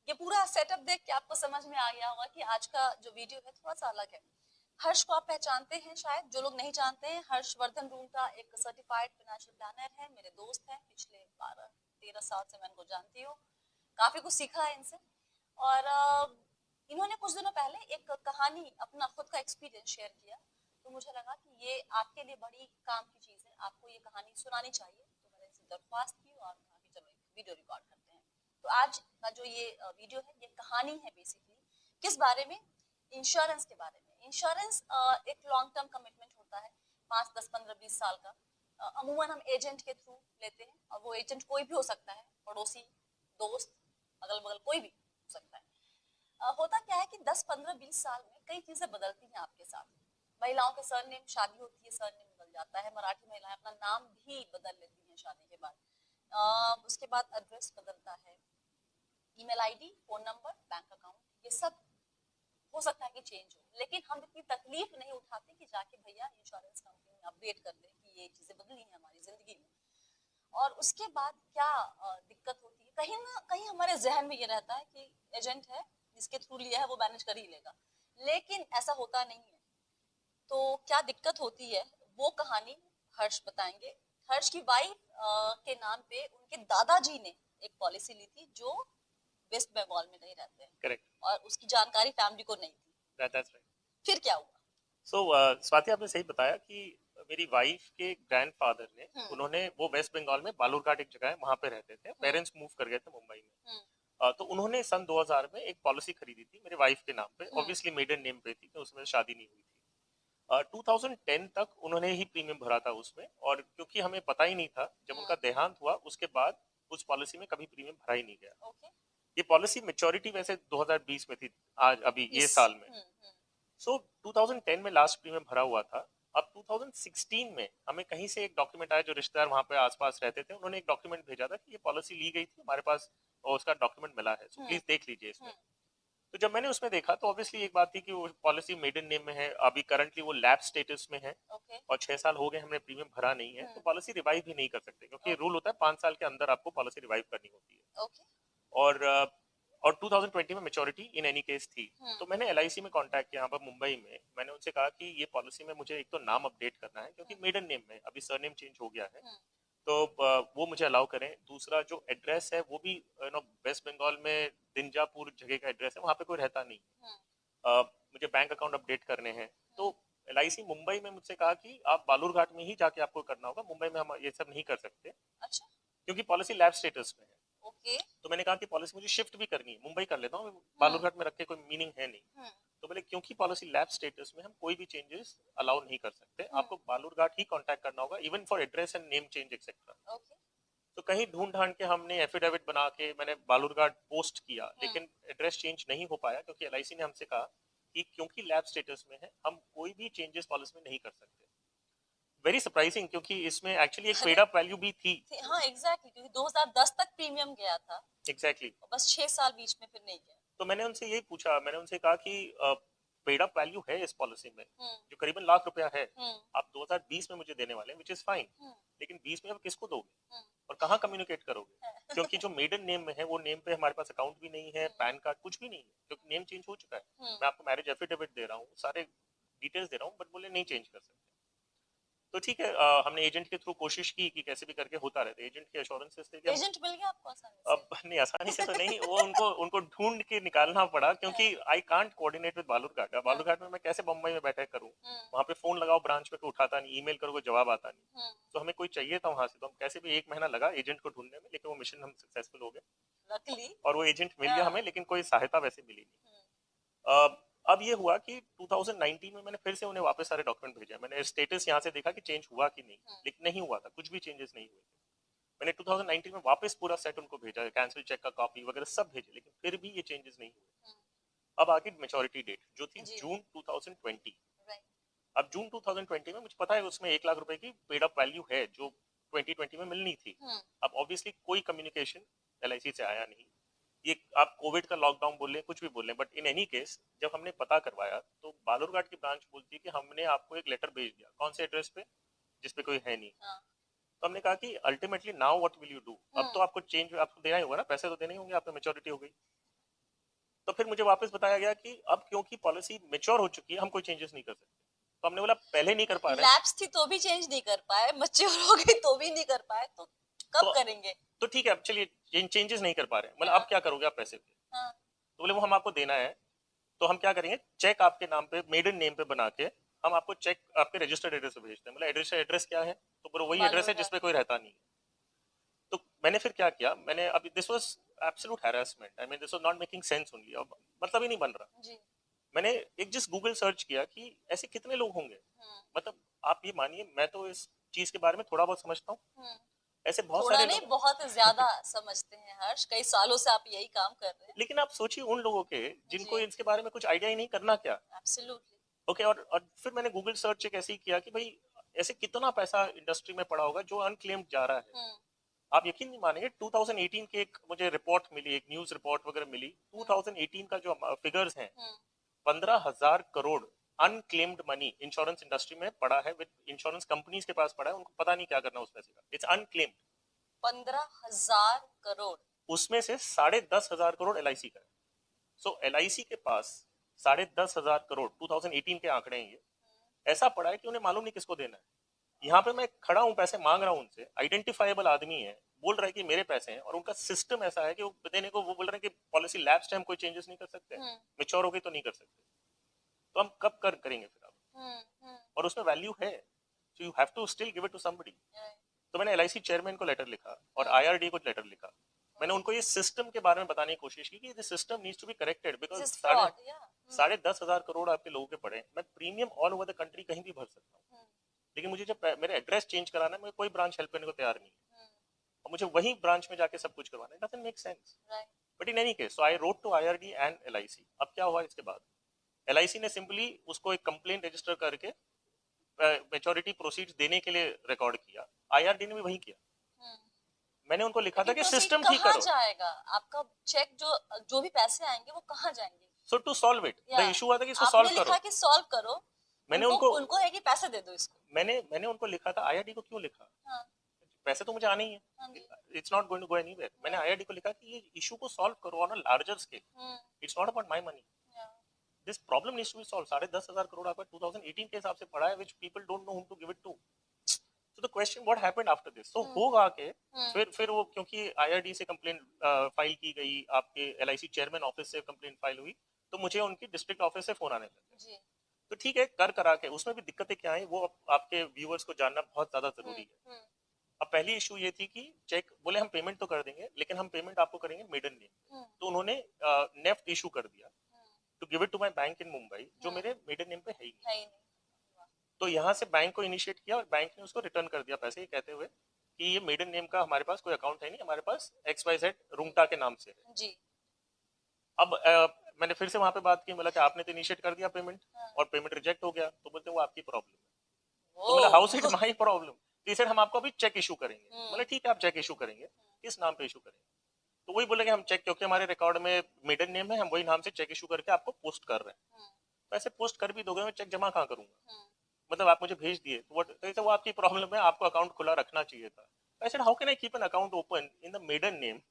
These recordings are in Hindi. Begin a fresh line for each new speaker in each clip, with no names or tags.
ये पूरा सेटअप देख के आपको समझ में आ गया होगा कि आज का जो वीडियो है थोड़ा सा अलग है। हर्ष को आप पहचानते हैं शायद, जो लोग नहीं जानते हैं, हर्षवर्धन रूंगटा एक सर्टिफाइड फाइनेंशियल प्लानर है, मेरे दोस्त हैं, पिछले 12-13 साल से मैं इनको जानती हूँ, काफी कुछ सीखा है इनसे। और इन्होंने कुछ दिनों पहले एक कहानी, अपना खुद का एक्सपीरियंस शेयर किया, तो मुझे लगा कि ये आपके लिए बड़ी काम की चीज है, आपको ये कहानी सुनानी चाहिए। तो मैंने इनसे दरख्वास्त की और कहा कि चलो एक वीडियो रिकॉर्ड करते हैं। तो आज का जो ये वीडियो है, ये कहानी है बेसिकली किस बारे में, इंश्योरेंस के बारे में। इंश्योरेंस एक लॉन्ग टर्म कमिटमेंट होता है, 5, 10, 15, 20 साल का। अमूमन हम एजेंट के थ्रू लेते हैं, और वो एजेंट कोई भी हो सकता है, पड़ोसी, दोस्त, अगल बगल कोई भी हो सकता है। होता क्या है कि 10, 15, 20 साल में कई चीजें बदलती हैं आपके साथ। महिलाओं के सरनेम, शादी होती है, सरनेम बदल जाता है। मराठी महिलाएं अपना नाम भी बदल लेती हैं शादी के बाद। उसके बाद एड्रेस बदलता है, email ID, phone number, bank account, ये सब हो सकता है कि चेंज हो, लेकिन हम इतनी तकलीफ नहीं उठाते कि जाके भैया इंश्योरेंस कंपनी में अपडेट कर दें कि ये चीजें बदली हैं हमारी जिंदगी में। और उसके बाद क्या दिक्कत होती है, कहीं ना कहीं हमारे जहन में ये रहता है कि एजेंट है, जिसके थ्रू लिया है वो मैनेज कर ही लेगा, लेकिन ऐसा होता नहीं है। तो क्या दिक्कत होती है वो कहानी हर्ष बताएंगे। हर्ष की वाइफ के नाम पे उनके दादाजी ने एक पॉलिसी ली थी, जो वेस्ट बंगाल में नहीं रहते हैं।
करेक्ट।
और उसकी जानकारी फैमिली को नहीं थी।
That's right.
फिर क्या हुआ?
स्वाति, आपने सही बताया कि मेरी वाइफ के ग्रैंडफादर ने, उन्होंने, वो वेस्ट बंगाल में बालूरघाट एक जगह है, वहां पे रहते थे। पेरेंट्स मूव कर गए थे मुंबई में। तो उन्होंने सन 2000 में एक पॉलिसी खरीदी थी मेरे वाइफ के नाम पे, ऑब्वियसली मेडन नेम पे थी, उसमें शादी नहीं हुई थी। 2010 तक उन्होंने ही प्रीमियम भरा था उसमें, और क्योंकि हमें पता ही नहीं था, जब उनका देहांत हुआ उसके बाद उस पॉलिसी में कभी प्रीमियम भरा ही नहीं गया। ये पॉलिसी मेच्योरिटी वैसे 2020 में थी, आज अभी ये साल में। सो 2010 में लास्ट प्रीमियम भरा हुआ था। अब 2016 में हमें कहीं से एक डॉक्यूमेंट आया, जो रिश्तेदार वहां पे आसपास रहते थे, उन्होंने एक डॉक्यूमेंट भेजा था कि ये पॉलिसी ली गई थी हमारे पास, और उसका डॉक्यूमेंट मिला है, सो प्लीज देख लीजिए इसमें। तो जब मैंने उसमें देखा तो ऑब्वियसली एक बात थी कि वो पॉलिसी मेडन नेम में है, अभी करंटली वो लैब स्टेटस में है, और 6 साल हो गए हमने प्रीमियम भरा नहीं है, तो पॉलिसी रिवाइव भी नहीं कर सकते, क्योंकि रूल होता है 5 साल के अंदर आपको पॉलिसी रिवाइव करनी होती है। और 2020 में मेच्योरिटी इन एनी केस थी। तो मैंने LIC में कांटेक्ट किया, यहाँ पर मुंबई में। मैंने उनसे कहा कि ये पॉलिसी में मुझे एक तो नाम अपडेट करना है, क्योंकि मेडन नेम में, अभी सरनेम चेंज हो गया है, तो वो मुझे अलाउ करें। दूसरा, जो एड्रेस है वो भी वेस्ट बंगाल में दिंजापुर जगह का एड्रेस है, वहाँ पे कोई रहता नहीं। मुझे बैंक अकाउंट अपडेट करने हैं। तो LIC मुंबई में मुझसे कहा कि आप बालूरघाट में ही जाके आपको करना होगा, मुंबई में हम ये सब नहीं कर सकते। अच्छा। क्योंकि पॉलिसी लैब स्टेटस में है। ओके। तो मैंने कहा कि पॉलिसी मुझे शिफ्ट भी करनी है, मुंबई कर लेता हूँ, बालूरघाट में रख के कोई मीनिंग है नहीं। तो बोले क्योंकि पॉलिसी लैब स्टेटस में, हम कोई भी चेंजेस अलाउ नहीं कर सकते, आपको बालूरघाट ही कांटेक्ट करना होगा, even for address and name change etcetera. Okay. तो कहीं ढूंढ ढांड के हमने एफिडेविट बना के मैंने बालूरघाट पोस्ट किया, लेकिन एड्रेस चेंज नहीं हो पाया, क्योंकि LIC ने हमसे कहा कि क्योंकि लैब स्टेटस में है, हम कोई भी चेंजेस पॉलिसी में नहीं कर सकते। वेरी सरप्राइजिंग, क्योंकि इसमें एक्चुअली एक पेड अप वैल्यू भी थी। हाँ एग्जैक्टली, क्योंकि 2010 तक प्रीमियम गया था। एग्जैक्टली। बस 6 साल बीच में फिर नहीं गया। तो मैंने उनसे यही पूछा, मैंने उनसे कहा कि पेड अप वैल्यू है इस पॉलिसी में, जो करीबन लाख रुपया है, आप 2020 में मुझे देने वाले हैं, विच इज फाइन, लेकिन 20 में आप किसको दोगे और कहाँ कम्युनिकेट करोगे? क्योंकि जो मेडन नेम में है, वो नेम पे हमारे पास अकाउंट भी नहीं है, पैन कार्ड कुछ भी नहीं है, क्योंकि नेम चेंज हो चुका है। मैं आपको मैरिज एफिडेविट दे रहा हूँ, सारे डिटेल्स दे रहा हूँ, बट बोले नहीं चेंज कर सकते। तो ठीक है, हमने एजेंट के थ्रू कोशिश की कि कैसे भी करके होता रहता है। एजेंट के एश्योरेंसेस थे कि एजेंट मिल गया आपको आसानी से? अब नहीं, आसानी से तो नहीं, वो उनको ढूंढ के निकालना पड़ा, क्योंकि I can't coordinate with Balurghat. Balurghat में मैं कैसे बम्बई में बैठे करूं? वहां पे फोन लगाओ ब्रांच में तो उठाता नहीं, ईमेल करो जवाब आता नहीं। तो हमें कोई चाहिए था वहां से, तो हम कैसे भी, 1 महीना लगा एजेंट को ढूंढने में, लेकिन वो मिशन हम सक्सेसफुल हो गए लकीली, और वो एजेंट मिल गया हमें, लेकिन कोई सहायता वैसे मिली नहीं। अब ये हुआ कि 2019 में मैंने फिर से उन्हें वापस सारे डॉक्यूमेंट भेजे। मैंने स्टेटस यहाँ से देखा कि चेंज हुआ कि नहीं, लेकिन नहीं हुआ था, कुछ भी चेंजेस नहीं हुए थे। मैंने 2019 में वापस पूरा सेट उनको भेजा, कैंसिल चेक का कॉपी वगैरह सब भेजे, लेकिन फिर भी ये चेंजेस नहीं हुए। अब आगे मेच्योरिटी डेट जो थी जून 2020। अब जून 2020 में मुझे पता है उसमें 1 लाख रुपए की पेड अप वैल्यू है, जो 2020 में मिलनी थी। अब ऑब्वियसली कोई कम्युनिकेशन LIC से आया नहीं। ये आप कोविड का लॉकडाउन बोल लें, कुछ भी बोल लें, बट इन एनी केस जब हमने पता करवाया तो बालूरघाट की ब्रांच बोलती है कि हमने आपको एक लेटर भेज दिया, कौन से एड्रेस पे, जिसपे कोई है नहीं। तो हमने कहा कि ultimately now what will you do? अब तो आपको चेंज, आपको देना ही होगा ना, पैसे तो देने ही होंगे, आपको मैच्योरिटी हो गई। तो फिर मुझे वापस बताया गया कि अब क्योंकि पॉलिसी मैच्योर हो चुकी है हम कोई चेंजेस नहीं कर सकते। तो हमने बोला पहले नहीं कर पा रहे
लैप्स थी तो भी चेंज नहीं कर पाए, मैच्योर हो गई तो भी नहीं कर पाए, तो कब
तो
करेंगे?
तो ठीक है अब चलिए चेंजेस नहीं कर पा रहे, मतलब
हाँ,
अब क्या करोगे आप पैसे पे?
हाँ,
तो बोले वो हम आपको देना है, तो हम क्या करेंगे, चेक आपके नाम पे मेडन नेम पे बना के हम आपको चेक आपके रजिस्टर्ड एड्रेस पे भेजते हैं। मतलब एड्रेस क्या है? तो बोलो वही एड्रेस है
बालूरघाट।
जिसपे कोई रहता नहीं है। तो मैंने फिर क्या किया, मैंने अभी this was absolute harassment, I mean this was not making sense only, अब मतलब ही नहीं बन रहा।
जी।
मैंने एक जिस गूगल सर्च किया कि ऐसे कितने लोग होंगे, मतलब आप ये मानिए मैं तो इस चीज के बारे में थोड़ा बहुत समझता हूँ,
हम्म।
ऐसे बहुत
थोड़ा
सारे
नहीं,
लोग
बहुत ज्यादा समझते हैं हर्ष, कई सालों से आप यही काम कर रहे हैं।
लेकिन आप सोचिए उन लोगों के जिनको
जी,
इसके बारे में कुछ आइडिया ही नहीं, करना क्या।
एब्सोल्युटली।
ओके, और फिर मैंने गूगल सर्च एक ऐसे ही किया कि भाई ऐसे कितना पैसा इंडस्ट्री में पड़ा होगा जो अनक्लेम्ड जा रहा है।
हम्म,
आप यकीन नहीं मानेंगे 2018 की एक मुझे रिपोर्ट मिली, एक न्यूज रिपोर्ट वगैरह मिली, 2018 का जो फिगर्स हैं,
हम्म।
15,000 crore unclaimed money insurance industry में पड़ा है, विद इंश्योरेंस कंपनीज के पास पड़ा है, उनको पता नहीं क्या करना उस पैसे का, इट्स अनक्लेम्ड।
15,000 करोड़।
उसमें से 10,500 करोड़ LIC का है। सो LIC के पास 10,500 करोड़ 2018 के आंकड़े हैं ये, ऐसा पड़ा है कि उन्हें मालूम नहीं किसको देना है। यहाँ पे मैं खड़ा हूँ, पैसे मांग रहा हूँ उनसे, आइडेंटिफाइबल आदमी है, बोल रहा है कि मेरे पैसे हैं, और उनका सिस्टम ऐसा है कि वो देने को वो बोल रहे हैं कि पॉलिसी लैप्स है, हम कोई चेंजेस नहीं कर सकते, मेच्योर हो गई तो नहीं कर सकते। तो हम कब करेंगे फिर आप? और उसमें वैल्यू है, so you have to still give it to somebody. तो मैंने LIC चेयरमैन को लेटर लिखा और IRD को लेटर लिखा। मैंने उनको ये सिस्टम के बारे में बताने की कोशिश की कि this system needs to be corrected, because साढ़े 10,000 करोड़ आपके लोगों के पड़े, मैं premium all over the country कहीं भी भर सकता हूँ, लेकिन मुझे जब मेरे एड्रेस चेंज कराना है, मुझे कोई ब्रांच हेल्प करने को तैयार नहीं है, और मुझे वही ब्रांच में जाके सब कुछ करवाना है, doesn't make sense. But in any case, so I wrote to IRD and LIC। अब क्या हुआ इसके बाद, LIC ने सिंपली उसको एक कंप्लेंट रजिस्टर करके मेच्योरिटी प्रोसीड्स देने के लिए रिकॉर्ड किया, IRD ने भी वही किया। मैंने उनको लिखा था कि सिस्टम ठीक
कहाँ
करो।
जाएगा आपका चेक? जो भी पैसे आएंगे वो कहाँ जाएंगे?
So to solve it, the issue आता कि इसको सॉल्व
आपने
करो।
लिखा कि सॉल्व करो,
मैंने
उनको है कि पैसे दे दो इसको।
मैंने उनको लिखा था, IRD को क्यों लिखा,
हाँ,
पैसे तो मुझे आने ही है, it's not going to go anywhere. मैंने IRD को लिखा कि ये इशू को सॉल्व करो on a larger scale, it's not about my money, this problem needs to be solve. 10,500 crore आपका 2018 के हिसाब से पड़ा है, which people don't know whom to give it to. So the question what happened after this? So होगा के फिर वो क्योंकि IRD से कंप्लेंट फाइल की गई, आपके LIC चेयरमैन ऑफिस से कंप्लेंट फाइल हुई, तो मुझे उनकी डिस्ट्रिक्ट ऑफिस से फोन आने लगे। तो ठीक है, कर करा के उसमें भी दिक्कतें क्या है वो आपके व्यूअर्स को जानना बहुत ज्यादा जरूरी है। अब पहली इशू ये थी कि चेक बोले हम पेमेंट तो कर देंगे, लेकिन हम पेमेंट आपको करेंगे मेडन नेम, तो उन्होंने नेफ्ट इशू कर दिया to give it to my bank in Mumbai, जो मेरे मेडन नेम पे है ही नहीं। तो यहाँ से बैंक को इनिशिएट किया और बैंक ने उसको रिटर्न कर दिया पैसे, ये कहते हुए कि ये मेडन नेम का हमारे पास कोई अकाउंट है नहीं, हमारे पास XYZ रुंगटा के नाम से है जी। अब मैंने फिर से वहां पे बात की, बोला कि आपने तो इनिशिएट कर दिया पेमेंट, और पेमेंट रिजेक्ट हो गया, तो बोलते वो आपकी प्रॉब्लम है। तो बोला how is it my problem? तो इसे हम आपको अभी चेक इशू करेंगे। बोला ठीक है, आप चेक इशू करेंगे, किस नाम पे इशू करेंगे? तो वही बोलेंगे हम चेक, क्योंकि हमारे रिकॉर्ड में मेडन नेम है, हम वही नाम से चेक इशू करके आपको पोस्ट कर रहे हैं। तो ऐसे पोस्ट कर भी दोगे, मैं चेक जमा कहाँ करूंगा? मतलब आप मुझे भेज दिए तो वो आपकी प्रॉब्लम है, आपको अकाउंट खुला रखना चाहिए था। I said how can I keep an account open in the maiden name,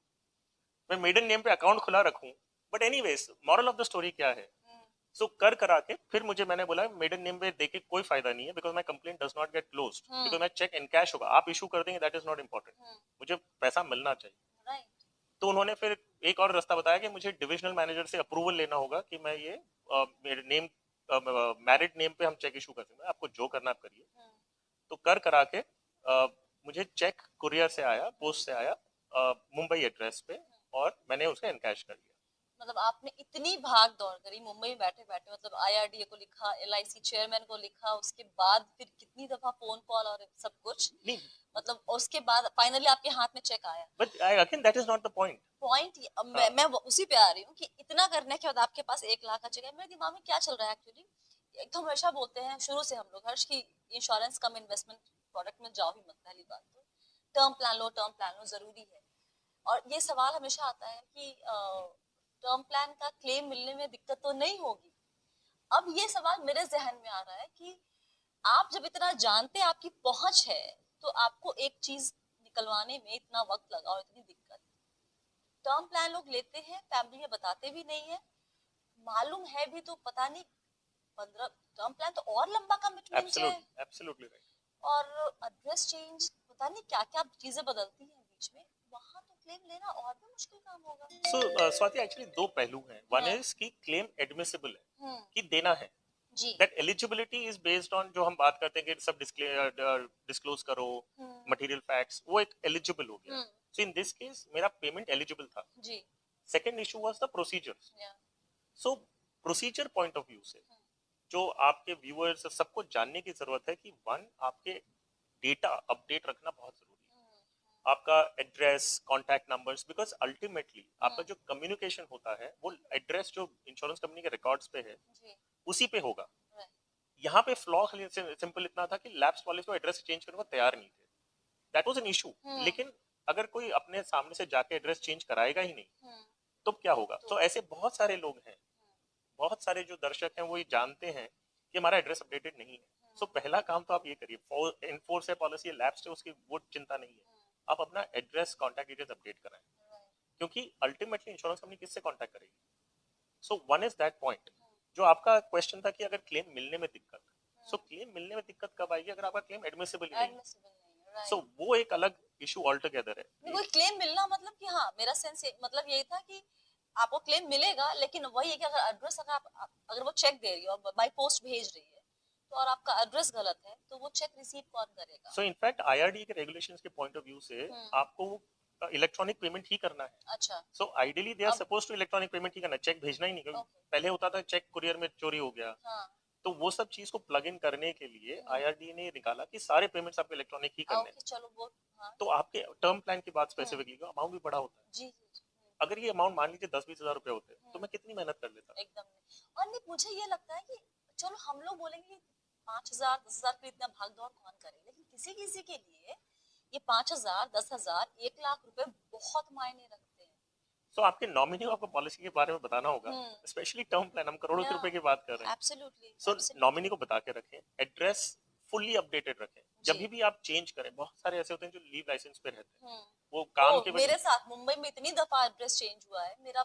मैं मेडन नेम पे अकाउंट खुला रखूं? But anyways, moral of the story क्या है, सो कर करा के फिर मुझे मैंने बोला मेडन नेम पे देके कोई फायदा नहीं है, because my complaint does not get closed, because my cheque in cash होगा, आप इशू कर देंगे दैट इज नॉट इंपॉर्टेंट, मुझे पैसा मिलना चाहिए। तो उन्होंने फिर एक और रास्ता बताया कि मुझे डिविजनल मैनेजर से अप्रूवल लेना होगा कि मैं ये मेरे नेम मैरिड नेम पे हम चेक इशू कर सकते हैं, आपको जो करना आप करिए। तो कर करा के मुझे चेक कुरियर से आया, पोस्ट से आया मुंबई एड्रेस पे, और मैंने उसका इनकैश कर दिया।
मतलब आपने इतनी भाग दौड़ करी मुंबई में बैठे बैठे, मतलब IRDA को लिखा, LIC चेयरमैन को लिखा, उसके बाद फिर कितनी दफा फोन कॉल और सब कुछ,
नहीं
मतलब उसके बाद फाइनली आपके हाथ में चेक आया।
But I again that is not the point.
मैं उसी पे आ रही हूँ कि इतना करने के बाद आपके पास 1 लाख का चेक है। मेरे दिमाग में क्या चल रहा है एक्चुअली, एक तो हमेशा बोलते हैं शुरू से हम लोग हर्ष की इंश्योरेंस कम इन्वेस्टमेंट प्रोडक्ट में जाओ ही मत, पहली बात तो टर्म प्लान लो जरूरी है। और ये सवाल हमेशा आता है कि टर्म प्लान का क्लेम मिलने में दिक्कत तो नहीं होगी। अब ये सवाल मेरे जहन में आ रहा है कि आप जब इतना जानते, आपकी पहुंच है, तो आपको एक चीज निकलवाने में इतना वक्त लगा और इतनी दिक्कत। टर्म प्लान लोग लेते हैं, फैमिली में बताते भी नहीं है, मालूम है भी तो पता नहीं 15 टर्म प्लान तो और लंबा कमिटमेंट है
एब्सोल्युटली राइट।
और एड्रेस चेंज पता नहीं क्या क्या चीजें बदलती हैं बीच में, वहां तो क्लेम लेना और भी मुश्किल काम होगा।
सो स्वाति एक्चुअली दो पहलू हैं, वन
हाँ।
इज कि क्लेम एडमिसिबल है
हम्म,
कि देना है,
जी।
That eligibility is based on जो हम बात करते हैं कि सब डिस्क्लोज करो
हम्म,
मटेरियल फैक्ट्स, वो एक एलिजिबल हो गया।
Hmm,
so in this case मेरा पेमेंट एलिजिबल था।
जी।
Second issue was the procedures.
या
so procedure point of view से जो आपके व्यूअर्स सबको जानने की जरूरत है कि वन, आपके डेटा अपडेट रखना बहुत जरूरी है, आपका address, contact numbers, because ultimately आपका जो कम्युनिकेशन होता है वो एड्रेस जो इंश्योरेंस कंपनी के रिकॉर्ड्स पे है
जी।
उसी पे होगा।
राइट।
यहाँ पे फ्लॉ सिंपल इतना था कि लैप्स वाले को एड्रेस चेंज करने को तैयार नहीं थे, दैट वाज एन इशू। लेकिन अगर कोई अपने सामने से जाके एड्रेस चेंज कराएगा ही नहीं तो क्या होगा? तो ऐसे बहुत सारे लोग हैं, बहुत सारे जो दर्शक हैं वो ये जानते हैं कि हमारा एड्रेस अपडेटेड नहीं है। सो पहला काम तो आप ये करिए, एनफोर्स है पॉलिसी, लैप्स है उसकी वो चिंता नहीं है, आप अपना एड्रेस, कॉन्टैक्ट डिटेल्स अपडेट कराएं, क्योंकि अल्टीमेटली इंश्योरेंस कंपनी किससे कॉन्टैक्ट करेगी। So one is that point. जो आपका क्वेश्चन था कि अगर क्लेम मिलने में दिक्कत, सो क्लेम मिलने में दिक्कत कब आएगी? अगर आपका क्लेम एडमिसिबल नहीं है, सो वो एक अलग इशू ऑल टुगेदर है।
कोई क्लेम मिलना मतलब कि हाँ, मेरा सेंस मतलब यही था कि आपको क्लेम मिलेगा, लेकिन वही है कि अगर एड्रेस अगर वो चेक दे रही है और बाय पोस्ट भेज रही है तो और आपका एड्रेस गलत है तो वो चेक रिसीव कौन करेगा?
सो इनफैक्ट आईआरडी के रेगुलेशंस के पॉइंट ऑफ व्यू से आपको इलेक्ट्रॉनिक पेमेंट ही करना है।
अच्छा।
So ideally they are suppose to electronic payment ही करना, चेक भेजना ही नहीं, क्योंकि पहले होता था चेक कुरियर में चोरी हो गया।
हाँ।
तो वो सब चीज को प्लग इन करने के लिए आईआरडी ने निकाला कि सारे पेमेंट्स आपको इलेक्ट्रॉनिक ही करने हैं।
चलो वो हाँ।
तो आपके टर्म प्लान की बात स्पेसिफिकली, अमाउंट भी बड़ा होता है।
जी जी।
अगर ये अमाउंट मान लीजिए 10-20 हजार रुपए होते तो मैं कितनी मेहनत कर लेता।
एकदम नहीं। और नहीं, मुझे ये लगता है कि चलो हम लोग बोलेंगे 5,000 10,000 के लिए इतना भाग दौड़ कौन करे, लेकिन किसी किसी के लिए ये 5,000 10,000 1 लाख रुपए बहुत मायने रखते हैं।
सो आपके नॉमिनी को आपको पॉलिसी के बारे में बताना होगा, स्पेशली टर्म प्लान, हम करोड़ों रुपए की बात कर रहे हैं।
एब्सोल्युटली।
सो नॉमिनी को बता के रखें, एड्रेस फुल्ली अपडेटेड रखें। जब भी आप चेंज करें, बहुत सारे ऐसे होते हैं जो लीव लाइसेंस पे रहते हैं, वो काम के
मेरे साथ मुंबई में इतनी दफा एड्रेस चेंज हुआ है, मेरा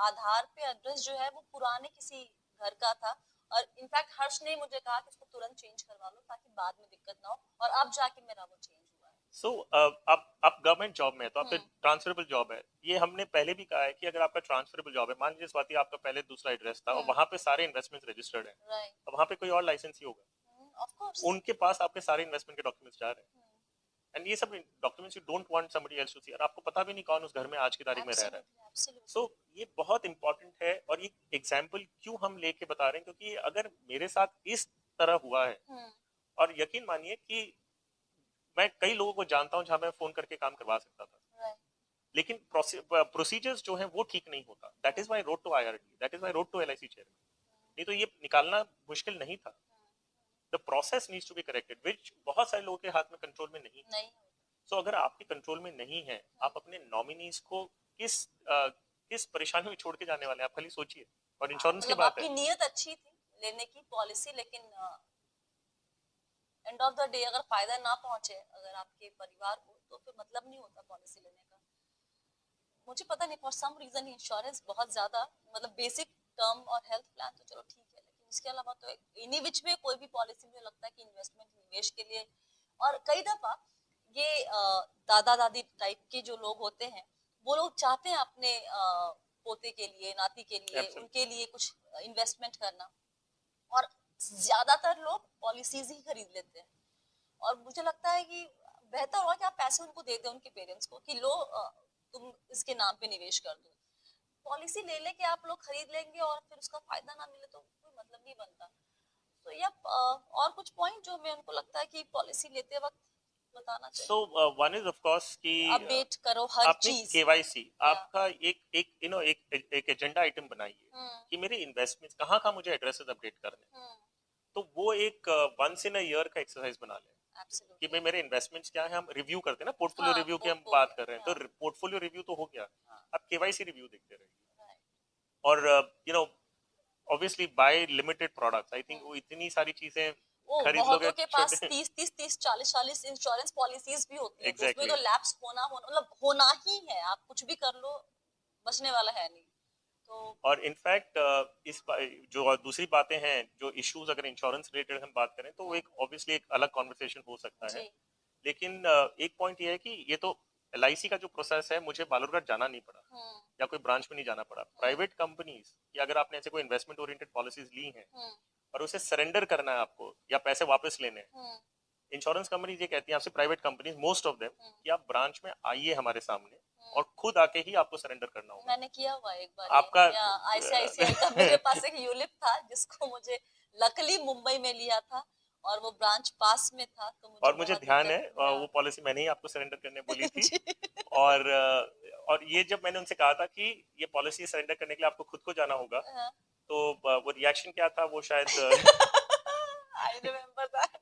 आधार पे एड्रेस जो है वो पुराने किसी घर का था और इनफैक्ट हर्ष ने मुझे कहा कि इसको तुरंत चेंज करवा लो ताकि बाद में दिक्कत ना हो, और अब जाके मेरा वो चेंज हुआ है।
सो आप गवर्नमेंट जॉब में है तो आपका ट्रांसफरेबल जॉब है। ये हमने पहले भी कहा है कि अगर आपका ट्रांसफरेबल जॉब है, मान लीजिए स्वाति आपका पहले दूसरा एड्रेस था और वहां पे सारे इन्वेस्टमेंट्स रजिस्टर्ड है, तो वहां पे कोई और लाइसेंस ही होगा, उनके पास आपके सारे इन्वेस्टमेंट के डॉक्यूमेंट्स जा रहे हैं, एंड ये सब documents you don't want somebody else to see, और आपको पता भी नहीं कौन उस घर में आज की तारीख में रह रहा है। सो ये बहुत इंपॉर्टेंट है। और ये एग्जाम्पल क्यों हम लेके बता रहे हैं, क्योंकि अगर मेरे साथ इस तरह हुआ है, और यकीन मानिए कि मैं कई लोगों को जानता हूं जहां मैं फोन करके काम करवा सकता था, लेकिन प्रोसीजर्स जो हैं वो ठीक नहीं होता। That is my road to IRD, that is my road to LIC chairman. नहीं तो ये निकालना मुश्किल नहीं था। The process needs to be corrected, which बहुत सारे लोगों के हाथ में कंट्रोल में नहीं है। सो अगर आपके कंट्रोल में नहीं है, आप अपने नॉमिनीज को किस परेशानी में छोड़ के जाने वाले हैं, आप खाली सोचिए। और इंश्योरेंस की बात है,
आपकी नीयत अच्छी थी लेने की पॉलिसी, लेकिन एंड ऑफ द डे अगर फायदा ना पहुंचे अगर आपके परिवार को, तो फिर मतलब नहीं होता पॉलिसी लेने का। मुझे पता नहीं, फॉर सम रीजन इंश्योरेंस बहुत ज्यादा, मतलब बेसिक टर्म और हेल्थ प्लान तो चलो ठीक है, लेकिन इसके अलावा तो इन्हीं विच में कोई भी पॉलिसी मुझे लगता है कि इन्वेस्टमेंट निवेश के लिए। और कई दफा ये दादा दादी टाइप के जो लोग होते हैं वो लोग चाहते हैं अपने पोते के लिए, नाती के लिए, उनके लिए कुछ इन्वेस्टमेंट करना, और ज्यादातर लोग पॉलिसीज ही खरीद लेते हैं। और मुझे लगता है कि बेहतर होगा कि आप पैसे उनको दे दें, उनके पेरेंट्स को, कि लो तुम इसके नाम पे निवेश कर दो। पॉलिसी ले लेके आप लोग खरीद लेंगे और फिर उसका फायदा ना मिले तो कोई मतलब नहीं बनता। तो ये और कुछ पॉइंट जो मैं उनको लगता है कि पॉलिसी लेते वक्त बताना चाहिए।
So one is of course कि
अपडेट करो हर चीज।
केवाईसी आपका एक एजेंडा आइटम बनाइए कि मेरे इन्वेस्टमेंट्स कहाँ मुझे एड्रेसेस अपडेट करने, तो वो एक वंस इन अ ईयर का एक्सरसाइज बना लें कि मैं मेरे इन्वेस्टमेंट्स क्या है। हम रिव्यू करते हैं ना, पोर्टफोलियो रिव्यू की हम बात कर रहे हैं, तो पोर्टफोलियो रिव्यू तो हो गया, अब केवाईसी रिव्यू देखते रहिए। और obviously buy limited products, I think वो इतनी सारी चीजें खरीद लोगे,
के पास 30 40 इंश्योरेंस पॉलिसीज भी होती है,
exactly.
उसमें तो लैप्स होना मतलब होना ही है, आप कुछ भी कर लो बचने वाला है नहीं। तो
और इनफैक्ट जो दूसरी बातें हैं, जो इश्यूज अगर इंश्योरेंस रिलेटेड हम बात करें तो वो एक ऑब्वियसली एक अलग कॉन्वर्सेशन हो सकता है,
जी
लेकिन एक पॉइंट ये है कि ये तो LIC का जो प्रोसेस है, मुझे बालूरघाट जाना नहीं पड़ा या कोई ब्रांच में नहीं जाना पड़ा। प्राइवेट कंपनीज की अगर आपने ऐसे कोई इन्वेस्टमेंट ओरिएंटेड पॉलिसीज ली हैं और उसे सरेंडर करना है आपको या पैसे वापस लेने हैं, इंश्योरेंस कंपनीज ये कहती हैं आपसे, private companies most of them, कि आप ब्रांच में आइए हमारे सामने और खुद आके ही आपको सरेंडर करना होगा।
मैंने किया हुआ एक बार
आपका
या ICICI का मेरे पास एक यूलिप था जिसको मुझे लकली मुंबई में लिया था और वो ब्रांच पास में था, तो
और मुझे
बहुत
ध्यान है
दिक्कत हुआ।
वो पॉलिसी मैंने ही आपको सरेंडर करने बोली थी।
जी।
और ये जब मैंने उनसे कहा था कि ये पॉलिसी सरेंडर करने के लिए आपको खुद को जाना होगा,
हाँ।
तो वो रिएक्शन क्या था वो शायद
आई रिमेम्बर दैट।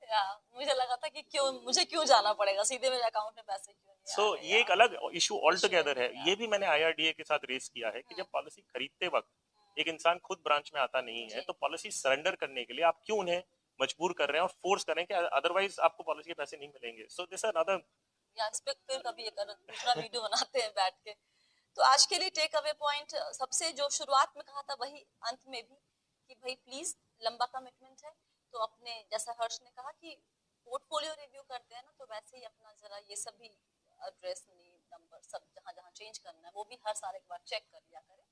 या मुझे लगा था कि मुझे क्यों जाना पड़ेगा, सीधे मेरे अकाउंट में पैसे क्यों नहीं
सो
आ रहे।
ये एक अलग इशू ऑल टुगेदर है।
या
ये भी मैंने IRDA के साथ रेस किया है कि जब पॉलिसी खरीदते वक्त एक इंसान खुद ब्रांच में आता नहीं है,
जी।
तो पॉलिसी सरेंडर करने के लिए आप क्यों उन्हें मजबूर कर रहे हैं और फोर्स कर रहे हैं कि अदरवाइज आपको पॉलिसी के पैसे नहीं मिलेंगे। So this another.
या इस पे फिर कभी एक दूसरा वीडियो बनाते हैं बैठ के। तो आज के लिए टेक अवे पॉइंट सबसे जो शुरुआत में कहा था वही अंत में भी, कि भाई प्लीज लंबा कमिटमेंट है तो अपने, जैसा हर्ष ने कहा कि पोर्टफोलियो रिव्यू करते हैं ना, तो वैसे ही अपना जरा ये सब भी एड्रेस नंबर सब जहाँ जहाँ चेंज करना है वो भी हर साल एक बार चेक कर लिया करें,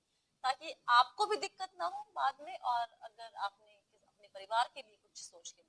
ताकि आपको भी दिक्कत ना हो बाद में, और अगर आपने अपने परिवार के लिए कुछ सोच के